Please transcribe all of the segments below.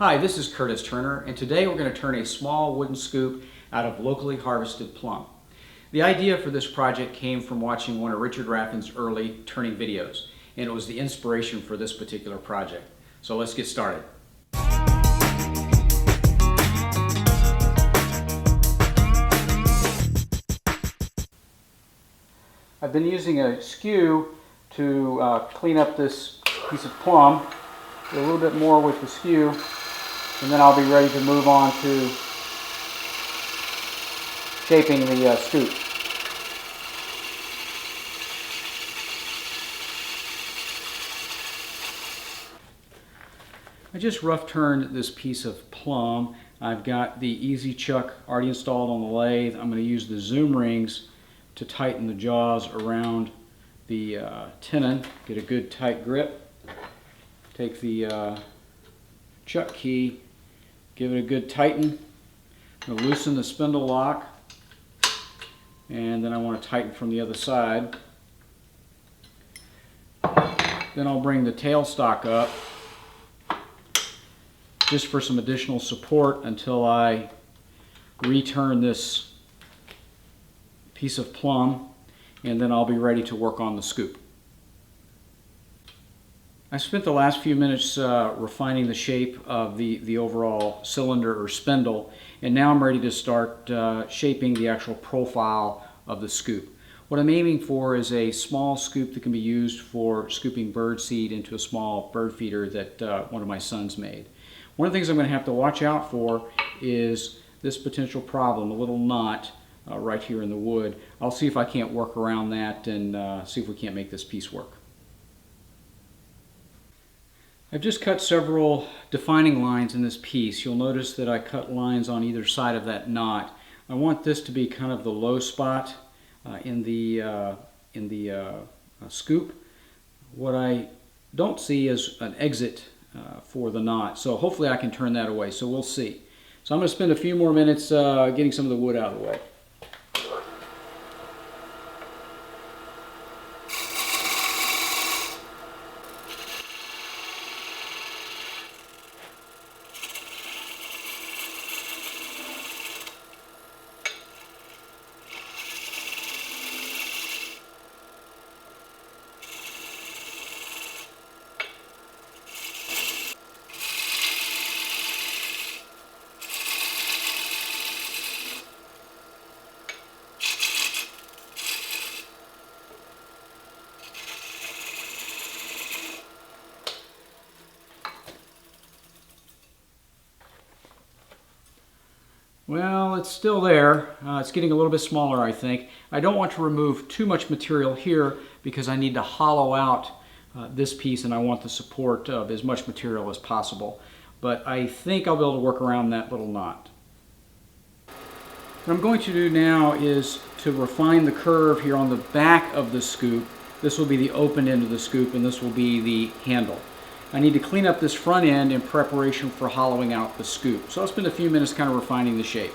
Hi, this is Curtis Turner, and today we're going to turn a small wooden scoop out of locally harvested plum. The idea for this project came from watching one of Richard Raffan's early turning videos, and it was the inspiration for this particular project. So let's get started. I've been using a Excu to clean up this piece of plum. A little bit more with the Excu, and then I'll be ready to move on to shaping the scoop. I just rough turned this piece of plum. I've got the Easy Chuck already installed on the lathe. I'm going to use the zoom rings to tighten the jaws around the tenon, get a good tight grip. Take the chuck key, give it a good tighten. I'm going to loosen the spindle lock, and then I want to tighten from the other side. Then I'll bring the tailstock up just for some additional support until I return this piece of plum, and then I'll be ready to work on the scoop. I spent the last few minutes refining the shape of the overall cylinder or spindle, and now I'm ready to start shaping the actual profile of the scoop. What I'm aiming for is a small scoop that can be used for scooping bird seed into a small bird feeder that one of my sons made. One of the things I'm going to have to watch out for is this potential problem, a little knot right here in the wood. I'll see if I can't work around that and see if we can't make this piece work. I've just cut several defining lines in this piece. You'll notice that I cut lines on either side of that knot. I want this to be kind of the low spot in the scoop. What I don't see is an exit for the knot, so hopefully I can turn that away, so we'll see. So I'm going to spend a few more minutes getting some of the wood out of the way. Well, it's still there. It's getting a little bit smaller, I think. I don't want to remove too much material here because I need to hollow out this piece, and I want the support of as much material as possible. But I think I'll be able to work around that little knot. What I'm going to do now is to refine the curve here on the back of the scoop. This will be the open end of the scoop, and this will be the handle. I need to clean up this front end in preparation for hollowing out the scoop. So I'll spend a few minutes kind of refining the shape.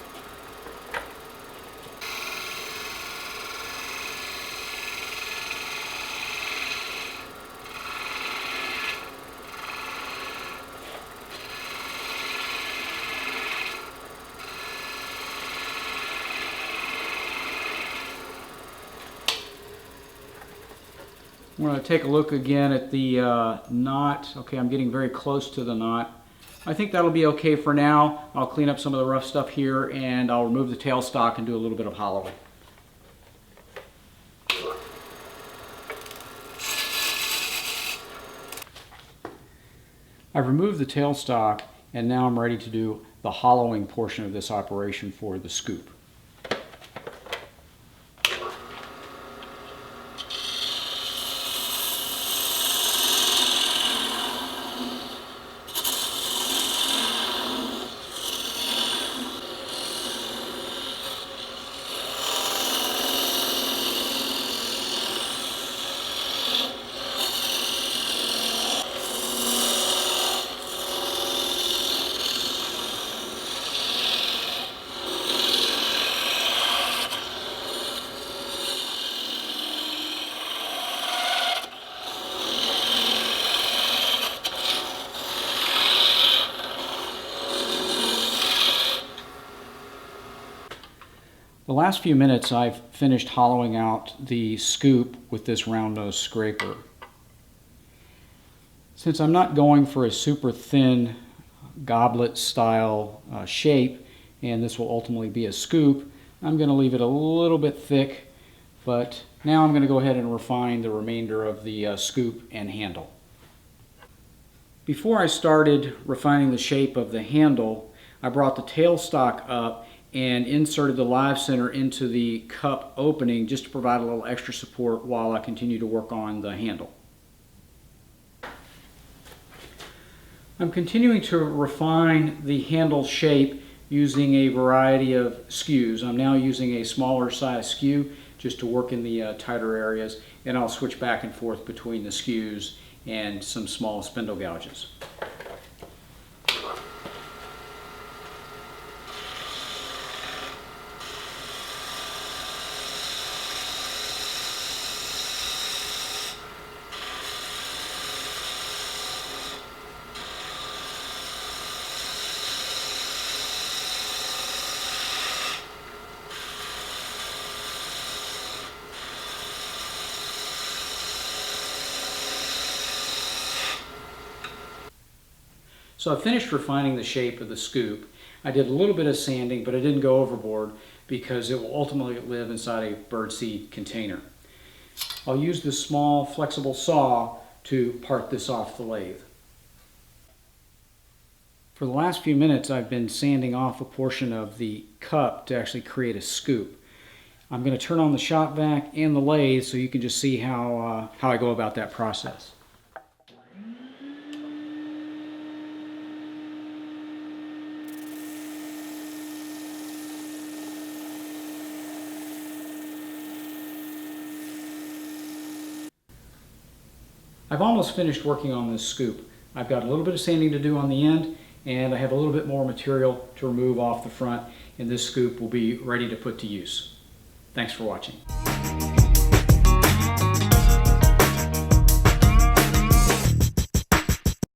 I'm going to take a look again at the knot. Okay, I'm getting very close to the knot. I think that'll be okay for now. I'll clean up some of the rough stuff here, and I'll remove the tailstock and do a little bit of hollowing. I've removed the tailstock, and now I'm ready to do the hollowing portion of this operation for the scoop. The last few minutes I've finished hollowing out the scoop with this round nose scraper. Since I'm not going for a super thin goblet style shape, and this will ultimately be a scoop, I'm going to leave it a little bit thick, but now I'm going to go ahead and refine the remainder of the scoop and handle. Before I started refining the shape of the handle, I brought the tailstock up and inserted the live center into the cup opening just to provide a little extra support while I continue to work on the handle. I'm continuing to refine the handle shape using a variety of Excus. I'm now using a smaller size Excu just to work in the tighter areas, and I'll switch back and forth between the Excus and some small spindle gouges. So I finished refining the shape of the scoop. I did a little bit of sanding, but I didn't go overboard because it will ultimately live inside a birdseed container. I'll use this small flexible saw to part this off the lathe. For the last few minutes I've been sanding off a portion of the cup to actually create a scoop. I'm going to turn on the shop vac and the lathe so you can just see how I go about that process. I've almost finished working on this scoop. I've got a little bit of sanding to do on the end, and I have a little bit more material to remove off the front, and this scoop will be ready to put to use. Thanks for watching.